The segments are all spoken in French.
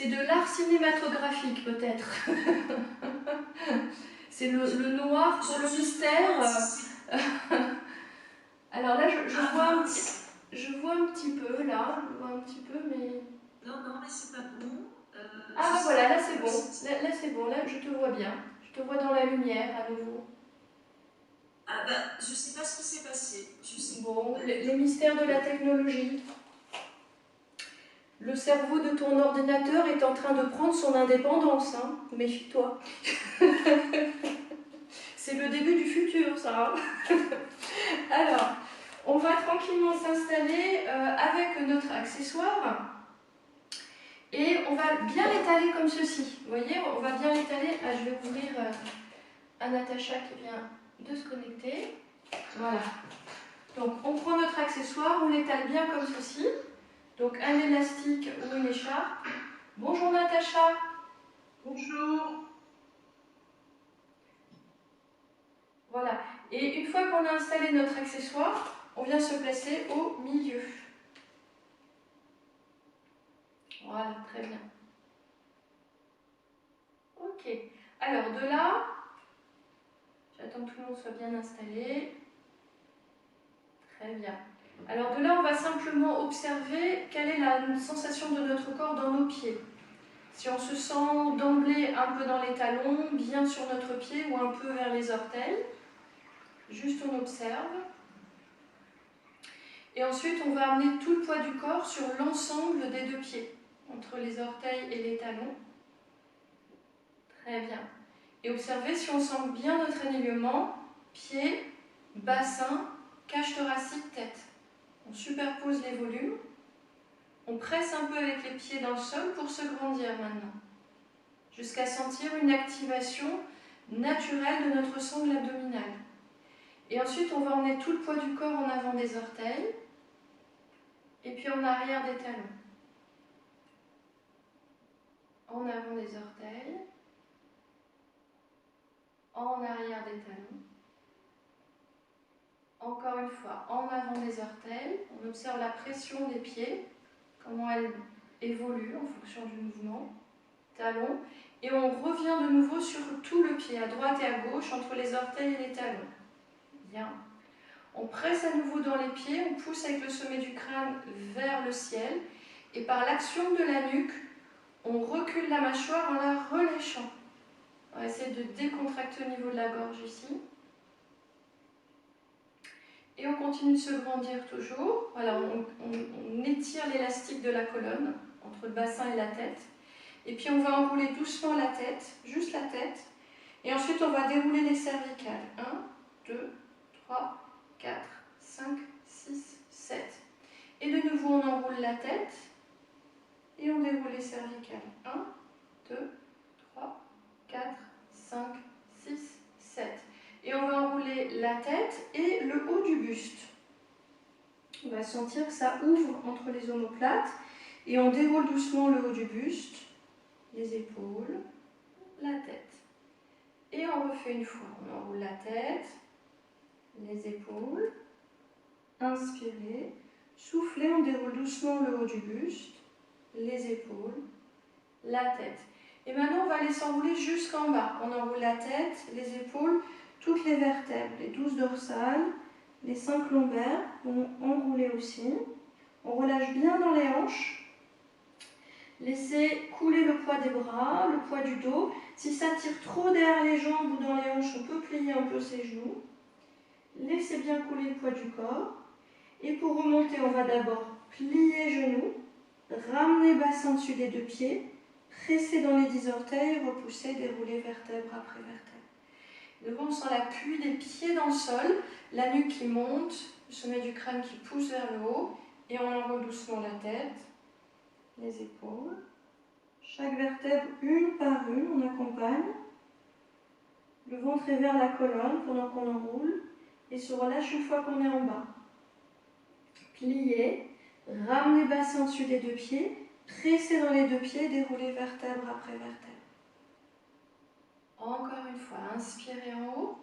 C'est de l'art cinématographique peut-être. C'est le noir pour le mystère. Alors là, je vois un petit peu, là, je vois un petit peu, mais... Non, mais c'est pas bon. Ah bah voilà, là c'est bon. Là c'est bon, là je te vois bien. Je te vois dans la lumière à nouveau. Ah bah, je sais pas ce qui s'est passé. Bon, les mystères de la technologie. Le cerveau de ton ordinateur est en train de prendre son indépendance, hein. Méfie-toi. C'est le début du futur, ça. Alors, on va tranquillement s'installer avec notre accessoire et on va bien l'étaler comme ceci. Vous voyez, on va bien l'étaler. Ah, je vais ouvrir un Natacha qui vient de se connecter. Voilà. Donc, on prend notre accessoire, on l'étale bien comme ceci. Donc, un élastique ou une écharpe. Bonjour Natacha. Bonjour. Voilà. Et une fois qu'on a installé notre accessoire, on vient se placer au milieu. Voilà, très bien. Ok. Alors de là, j'attends que tout le monde soit bien installé. Très bien. Alors de là, on va simplement observer quelle est la sensation de notre corps dans nos pieds. Si on se sent d'emblée un peu dans les talons, bien sur notre pied ou un peu vers les orteils, juste on observe. Et ensuite, on va amener tout le poids du corps sur l'ensemble des deux pieds, entre les orteils et les talons. Très bien. Et observez si on sent bien notre alignement, pied, bassin, cage thoracique, tête. On superpose les volumes. On presse un peu avec les pieds dans le sol pour se grandir maintenant, jusqu'à sentir une activation naturelle de notre sangle abdominale. Et ensuite, on va emmener tout le poids du corps en avant des orteils, et puis en arrière des talons. En avant des orteils, en arrière des talons. Encore une fois, en avant des orteils, on observe la pression des pieds, comment elle évolue en fonction du mouvement. Talons, et on revient de nouveau sur tout le pied, à droite et à gauche, entre les orteils et les talons. Bien. On presse à nouveau dans les pieds, on pousse avec le sommet du crâne vers le ciel, et par l'action de la nuque, on recule la mâchoire en la relâchant. On va essayer de décontracter au niveau de la gorge ici. Et on continue de se grandir toujours. Voilà, on étire l'élastique de la colonne, entre le bassin et la tête. Et puis on va enrouler doucement la tête, juste la tête. Et ensuite on va dérouler les cervicales. 1, 2, 3, 4, 5, 6, 7. Et de nouveau on enroule la tête. Et on déroule les cervicales. 1, 2, 3, 4, 5, 6, 7. Et on va enrouler la tête et le haut du buste. On va sentir que ça ouvre entre les omoplates. Et on déroule doucement le haut du buste, les épaules, la tête. Et on refait une fois. On enroule la tête, les épaules. Inspirez. Soufflez, on déroule doucement le haut du buste, les épaules, la tête. Et maintenant, on va aller s'enrouler jusqu'en bas. On enroule la tête, les épaules, toutes les vertèbres, les 12 dorsales, les 5 lombaires vont enrouler aussi. On relâche bien dans les hanches. Laissez couler le poids des bras, le poids du dos. Si ça tire trop derrière les jambes ou dans les hanches, on peut plier un peu ses genoux. Laissez bien couler le poids du corps. Et pour remonter, on va d'abord plier genoux, ramener bassin dessus des deux pieds, presser dans les 10 orteils, repousser, dérouler vertèbre après vertèbre. Devant, on sent l'appui des pieds dans le sol, la nuque qui monte, le sommet du crâne qui pousse vers le haut, et on enroule doucement la tête, les épaules. Chaque vertèbre, une par une, on accompagne. Le ventre est vers la colonne pendant qu'on enroule, et se relâche une fois qu'on est en bas. Pliez, ramenez bassin dessus des deux pieds, pressez dans les deux pieds, déroulez vertèbre après vertèbre. Encore une fois, inspirez en haut.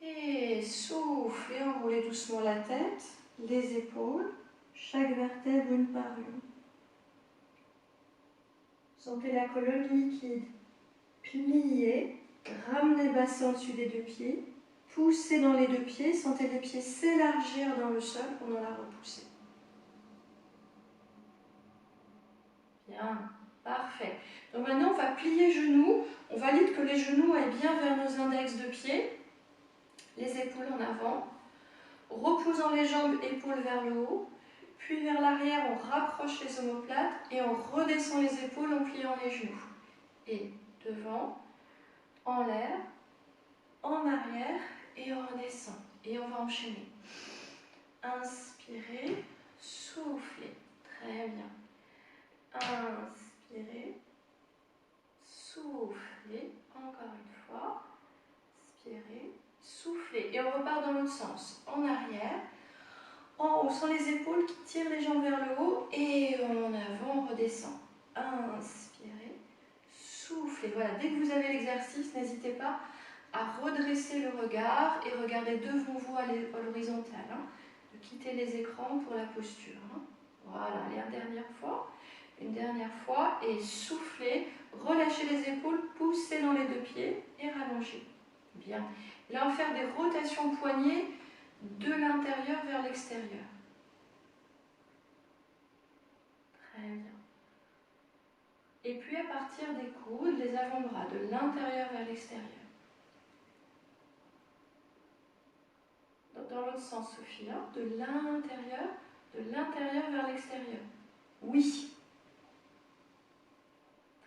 Et soufflez, enroulez doucement la tête, les épaules, chaque vertèbre une par une. Sentez la colonne liquide. Pliez, ramenez le bassin au-dessus des deux pieds. Poussez dans les deux pieds, sentez les pieds s'élargir dans le sol pendant la repoussée. Bien, parfait. Donc maintenant, on va plier genoux. On valide que les genoux aillent bien vers nos index de pied. Les épaules en avant. Reposant les jambes, épaules vers le haut. Puis vers l'arrière, on rapproche les omoplates et on redescend les épaules en pliant les genoux. Et devant, en l'air, en arrière et on redescend. Et on va enchaîner. Inspirez, soufflez. Très bien. Inspirez, soufflez. Encore une fois. Inspirez, soufflez. Et on repart dans l'autre sens. En arrière. En haut, sans les épaules qui tirent les jambes vers le haut. Et en avant, on redescend. Inspirez, soufflez. Voilà, dès que vous avez l'exercice, n'hésitez pas à redresser le regard et regarder devant vous à l'horizontale. Hein. De quitter les écrans pour la posture. Hein. Voilà, allez, une dernière fois, et soufflez, relâchez les épaules, poussez dans les deux pieds et rallongez. Bien. Là, on va faire des rotations poignets de l'intérieur vers l'extérieur. Très bien. Et puis à partir des coudes, les avant-bras de l'intérieur vers l'extérieur. Dans l'autre sens, Sophie, hein, de l'intérieur vers l'extérieur. Oui.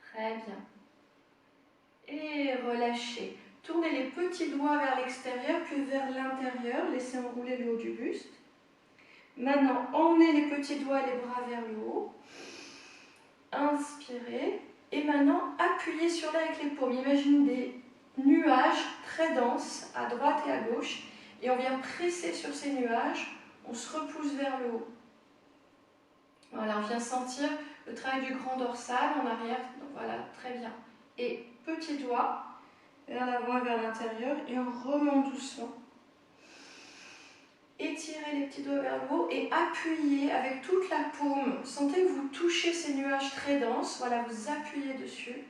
Très bien. Et relâchez. Tournez les petits doigts vers l'extérieur, puis vers l'intérieur. Laissez enrouler le haut du buste. Maintenant, emmenez les petits doigts et les bras vers le haut. Inspirez. Et maintenant, appuyez sur l'air avec les paumes. Imaginez des nuages très denses à droite et à gauche. Et on vient presser sur ces nuages. On se repousse vers le haut. Voilà, on vient sentir le travail du grand dorsal en arrière. Donc voilà, très bien. Et petit doigt vers l'avant et vers l'intérieur. Et on remonte doucement. Étirez les petits doigts vers le haut et appuyez avec toute la paume. Sentez que vous touchez ces nuages très denses. Voilà, vous appuyez dessus.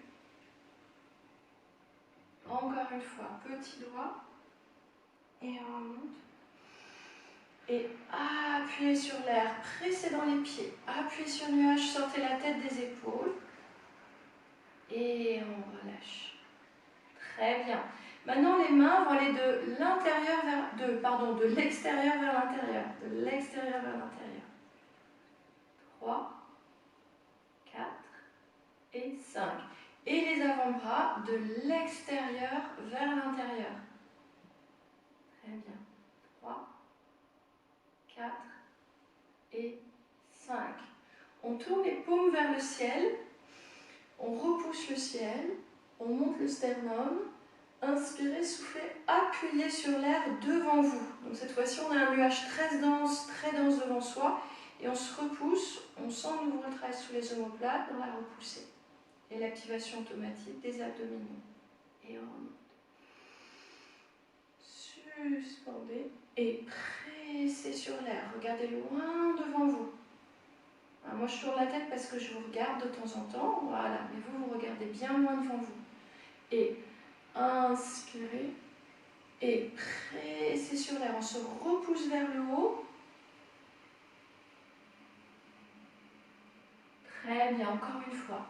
Encore une fois, petit doigt. Et on remonte. Et appuyez sur l'air, pressez dans les pieds. Appuyez sur le nuage, sortez la tête des épaules. Et on relâche. Très bien. Maintenant, les mains vont aller de l'extérieur vers l'intérieur. De l'extérieur vers l'intérieur. 3, 4 et 5. Et les avant-bras de l'extérieur vers l'intérieur. Très bien. 3, 4 et 5. On tourne les paumes vers le ciel. On repousse le ciel. On monte le sternum. Inspirez, soufflez, appuyez sur l'air devant vous. Donc cette fois-ci, on a un nuage très dense devant soi. Et on se repousse, on sent nouveau le travail sous les omoplates dans la repoussée. Et l'activation automatique des abdominaux. Et on remonte. Suspendez et pressez sur l'air. Regardez loin devant vous. Alors moi, je tourne la tête parce que je vous regarde de temps en temps. Voilà, mais vous regardez bien loin devant vous. Et inspirez et pressez sur l'air. On se repousse vers le haut. Très bien, encore une fois.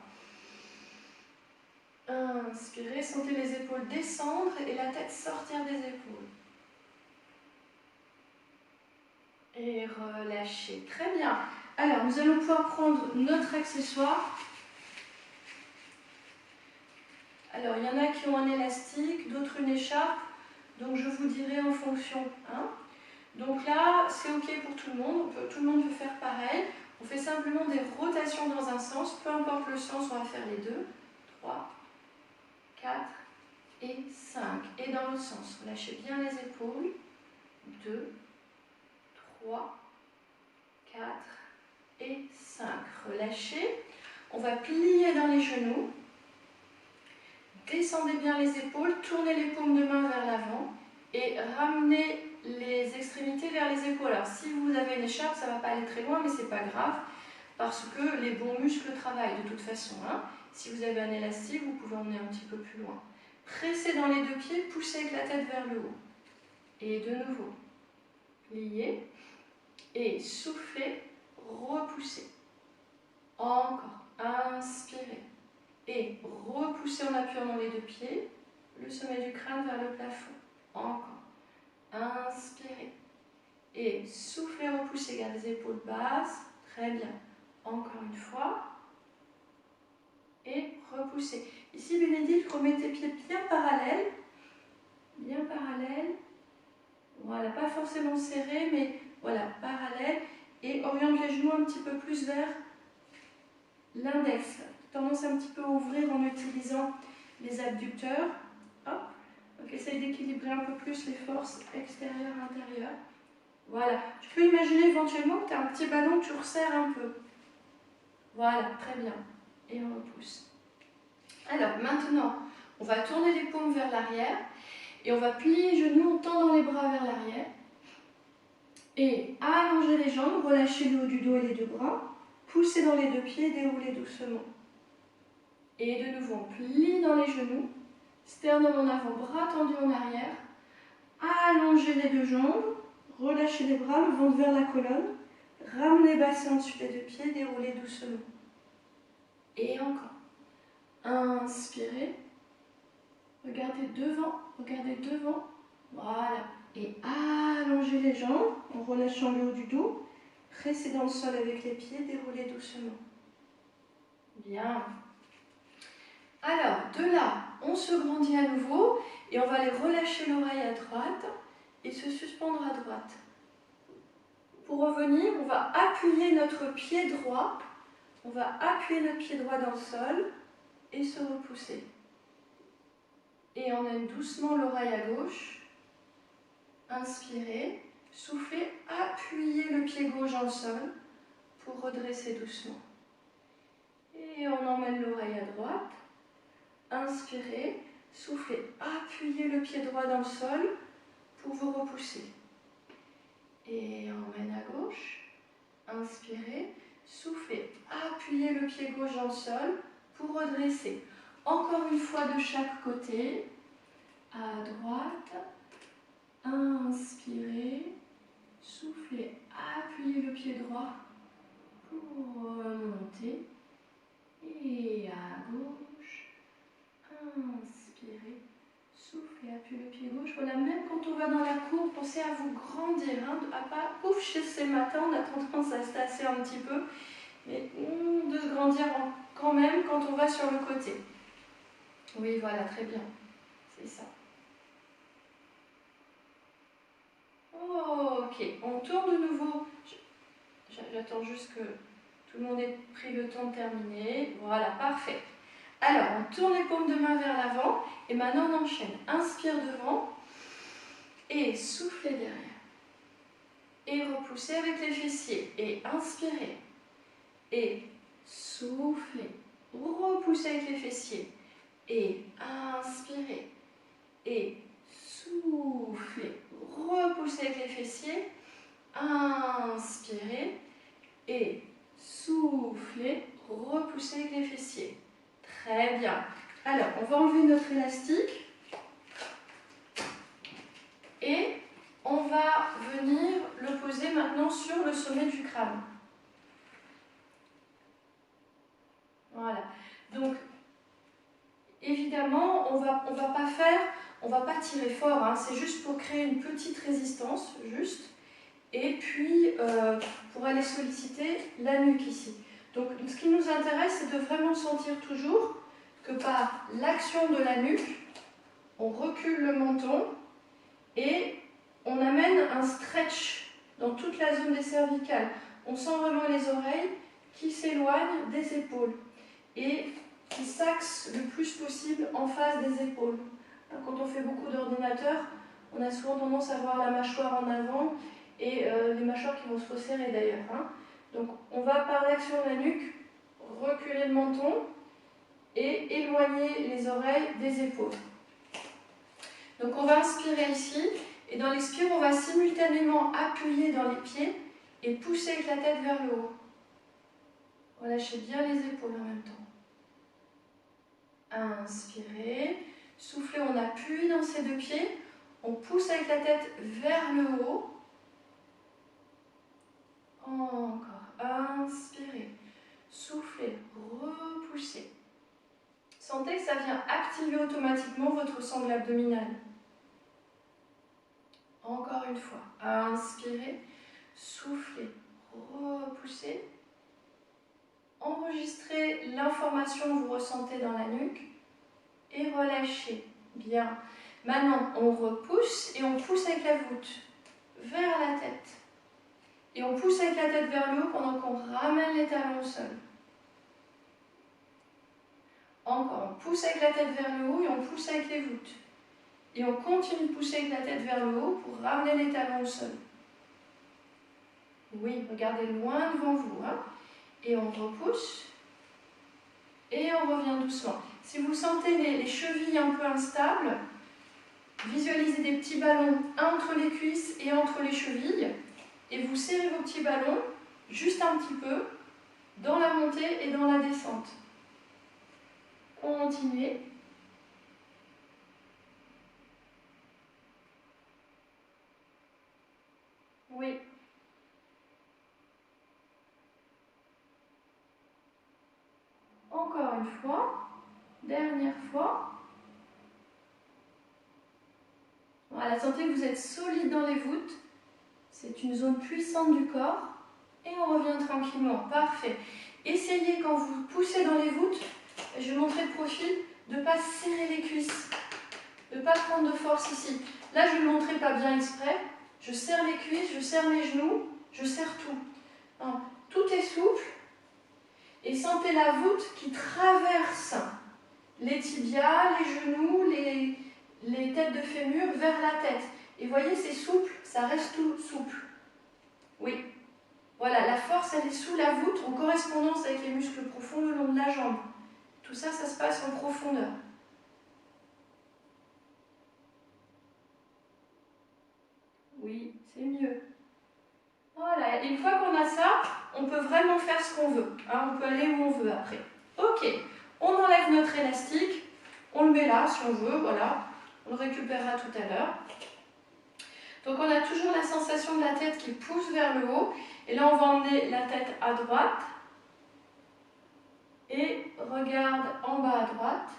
Inspirez, sentez les épaules descendre et la tête sortir des épaules. Et relâchez. Très bien. Alors, nous allons pouvoir prendre notre accessoire. Alors, il y en a qui ont un élastique, d'autres une écharpe. Donc, je vous dirai en fonction. Hein. Donc là, c'est OK pour tout le monde. Tout le monde peut faire pareil. On fait simplement des rotations dans un sens. Peu importe le sens, on va faire les deux. 3, 4 et 5. Et dans l'autre sens, relâchez bien les épaules. 2, 3, 4 et 5. Relâchez. On va plier dans les genoux. Descendez bien les épaules, tournez les paumes de main vers l'avant et ramenez les extrémités vers les épaules. Alors si vous avez une écharpe, ça ne va pas aller très loin, mais ce n'est pas grave parce que les bons muscles travaillent de toute façon. Hein. Si vous avez un élastique, vous pouvez emmener un petit peu plus loin. Pressez dans les deux pieds, poussez avec la tête vers le haut. Et de nouveau, pliez et soufflez, repoussez. Encore, inspirez et repoussez en appuyant dans les deux pieds, le sommet du crâne vers le plafond. Encore, inspirez et soufflez, repoussez, gardez les épaules basses, très bien. Encore une fois et repoussez. Ici, Bénédicte, remettez pieds bien parallèles. Bien parallèles. Voilà, pas forcément serrés, mais voilà, parallèles. Et oriente les genoux un petit peu plus vers l'index. Tendance un petit peu à ouvrir en utilisant les abducteurs. Hop. Donc, essaye d'équilibrer un peu plus les forces extérieures-intérieures. Voilà. Tu peux imaginer éventuellement que tu as un petit ballon que tu resserres un peu. Voilà, très bien. Et on repousse. Alors, maintenant, on va tourner les paumes vers l'arrière et on va plier les genoux en tendant les bras vers l'arrière. Et allonger les jambes, relâcher le haut du dos et les deux bras. Poussez dans les deux pieds, déroulez doucement. Et de nouveau, on plie dans les genoux. Sternum en avant, bras tendus en arrière. Allongez les deux jambes. Relâchez les bras, le ventre vers la colonne. Ramenez bassin au-dessus des deux pieds, déroulez doucement. Et encore. Inspirez. Regardez devant. Voilà. Et allongez les jambes en relâchant le haut du dos. Pressez dans le sol avec les pieds, déroulez doucement. Bien. Alors, de là, on se grandit à nouveau et on va aller relâcher l'oreille à droite et se suspendre à droite. Pour revenir, on va appuyer notre pied droit. On va appuyer notre pied droit dans le sol et se repousser. Et on amène doucement l'oreille à gauche. Inspirez, soufflez, appuyez le pied gauche dans le sol pour redresser doucement. Et on emmène l'oreille à droite. Inspirez, soufflez, appuyez le pied droit dans le sol pour vous repousser. Et on emmène à gauche. Inspirez, soufflez, appuyez le pied gauche dans le sol pour redresser. Encore une fois de chaque côté. À droite. Inspirez, soufflez, appuyez le pied droit pour remonter. Et à gauche, inspirez, soufflez, appuyez le pied gauche. Voilà, même quand on va dans la cour, pensez à vous grandir, hein, à pas pouf chez ces matins, on a tendance à se tasser un petit peu, mais de se grandir quand même quand on va sur le côté. Oui, voilà, très bien, c'est ça. Ok, on tourne de nouveau. J'attends juste que tout le monde ait pris le temps de terminer. Voilà, parfait. Alors, on tourne les paumes de main vers l'avant et maintenant on enchaîne. Inspire devant et soufflez derrière. Et repoussez avec les fessiers. Et inspirez. Et soufflez. Repoussez avec les fessiers. Et inspirez. Et soufflez. Repoussez avec les fessiers. Inspirez. Et soufflez. Repoussez avec les fessiers. Très bien. Alors, on va enlever notre élastique et on va venir le poser maintenant sur le sommet du crâne. Voilà. Donc, évidemment, on va pas tirer fort, hein, c'est juste pour créer une petite résistance, juste, et puis pour aller solliciter la nuque ici. Donc, ce qui nous intéresse, c'est de vraiment sentir toujours que par l'action de la nuque, on recule le menton et on amène un stretch dans toute la zone des cervicales. On sent vraiment les oreilles qui s'éloignent des épaules et qui s'axent le plus possible en face des épaules. Quand on fait beaucoup d'ordinateurs, on a souvent tendance à voir la mâchoire en avant et les mâchoires qui vont se resserrer d'ailleurs. Hein. Donc on va par l'action de la nuque reculer le menton et éloigner les oreilles des épaules. Donc on va inspirer ici et dans l'expire on va simultanément appuyer dans les pieds et pousser avec la tête vers le haut. Relâchez bien les épaules en même temps. Inspirez. Soufflez, on appuie dans ses deux pieds. On pousse avec la tête vers le haut. Encore. Inspirez. Soufflez. Repoussez. Sentez que ça vient activer automatiquement votre sangle abdominale. Encore une fois. Inspirez. Soufflez. Repoussez. Enregistrez l'information que vous ressentez dans la nuque et relâchez. Bien. Maintenant, on repousse et on pousse avec la voûte vers la tête. Et on pousse avec la tête vers le haut pendant qu'on ramène les talons au sol. Encore, on pousse avec la tête vers le haut et on pousse avec les voûtes. Et on continue de pousser avec la tête vers le haut pour ramener les talons au sol. Oui, regardez loin devant vous. Hein. Et on repousse. Et on revient doucement. Si vous sentez les chevilles un peu instables, visualisez des petits ballons entre les cuisses et entre les chevilles. Et vous serrez vos petits ballons juste un petit peu dans la montée et dans la descente. Continuez. Oui. Encore une fois. Dernière fois. Voilà, sentez que vous êtes solide dans les voûtes. C'est une zone puissante du corps. Et on revient tranquillement. Parfait. Essayez quand vous poussez dans les voûtes, je vais montrer le profil, de ne pas serrer les cuisses. De ne pas prendre de force ici. Là, je ne le montrerai pas bien exprès. Je serre les cuisses, je serre mes genoux, je serre tout. Non, tout est souple. Et sentez la voûte qui traverse les tibias, les genoux, les têtes de fémur vers la tête. Et voyez, c'est souple, ça reste tout souple. Oui. Voilà, la force, elle est sous la voûte en correspondance avec les muscles profonds le long de la jambe. Tout ça, ça se passe en profondeur. Oui, c'est mieux. Voilà, et une fois qu'on a ça, on peut vraiment faire ce qu'on veut. Hein, on peut aller où on veut après. Ok, on enlève notre élastique, on le met là si on veut, voilà. On le récupérera tout à l'heure. Donc on a toujours la sensation de la tête qui pousse vers le haut. Et là, on va emmener la tête à droite. Et regarde en bas à droite.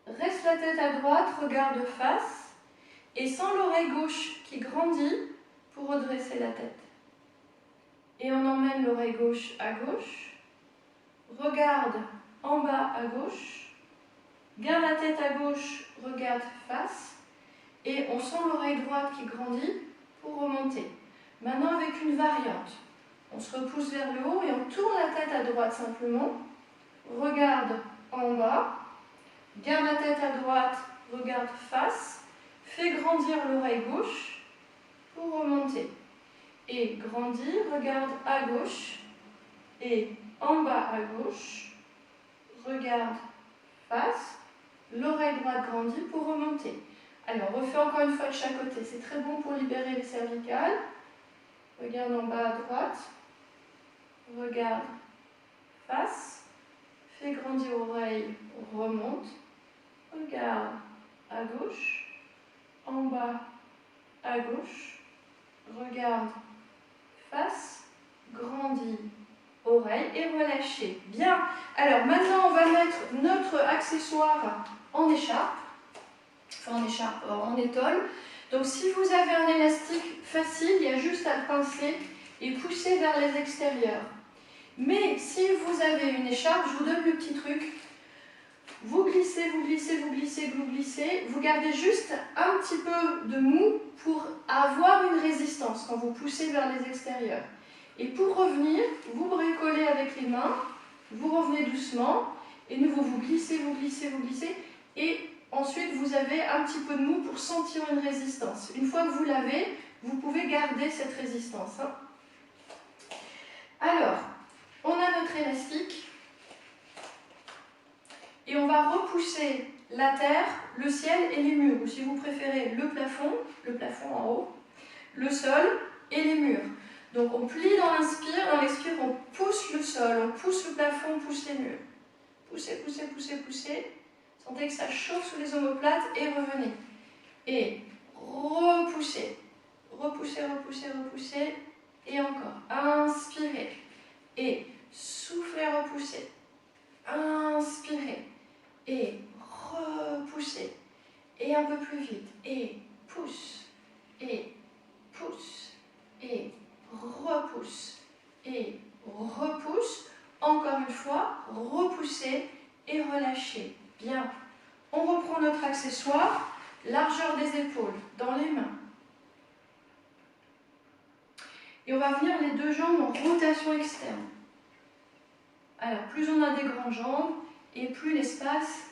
Reste la tête à droite, regarde face. Et sens l'oreille gauche qui grandit pour redresser la tête. Et on emmène l'oreille gauche à gauche. Regarde en bas à gauche. Garde la tête à gauche, regarde face. Et on sent l'oreille droite qui grandit pour remonter. Maintenant avec une variante. On se repousse vers le haut et on tourne la tête à droite simplement. Regarde en bas. Garde la tête à droite, regarde face. Fais grandir l'oreille gauche pour remonter. Et grandis, regarde à gauche. Et en bas à gauche. Regarde face. L'oreille droite grandit pour remonter. Alors, on refait encore une fois de chaque côté. C'est très bon pour libérer les cervicales. Regarde en bas à droite. Regarde face. Fais grandir l'oreille, remonte. Regarde à gauche. En bas à gauche. Regarde face. Grandis oreille et relâchez. Bien. Alors, maintenant, on va mettre notre accessoire en écharpe. Enfin, en écharpe, en étole. Donc, si vous avez un élastique facile, il y a juste à le pincer et pousser vers les extérieurs. Mais si vous avez une écharpe, je vous donne le petit truc. Vous glissez, vous glissez, vous glissez, vous glissez. Vous gardez juste un petit peu de mou pour avoir une résistance quand vous poussez vers les extérieurs. Et pour revenir, vous bricolez avec les mains, vous revenez doucement, et nouveau vous glissez, vous glissez, vous glissez, et ensuite vous avez un petit peu de mou pour sentir une résistance. Une fois que vous l'avez, vous pouvez garder cette résistance. Hein. Alors, on a notre élastique, et on va repousser la terre, le ciel et les murs, ou si vous préférez le plafond en haut, le sol et les murs. Donc on plie dans l'inspire, dans l'expire on pousse le sol, on pousse le plafond, on pousse les murs. poussez, poussez, poussez, poussez. Sentez que ça chauffe sous les omoplates et revenez. Et repoussez, repoussez, repoussez, repoussez. Et encore, inspirez. Et soufflez, repoussez. Inspirez. Et repoussez. Et un peu plus vite. Et pousse. Et pousse. Et repousse. Et repousse. Encore une fois, repoussez et relâchez. Bien. On reprend notre accessoire. Largeur des épaules dans les mains. Et on va venir les deux jambes en rotation externe. Alors, plus on a des grandes jambes, et plus l'espace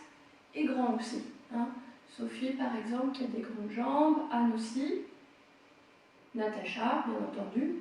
est grand aussi. Hein. Sophie, par exemple, qui a des grandes jambes, Anne aussi, Natacha, bien entendu.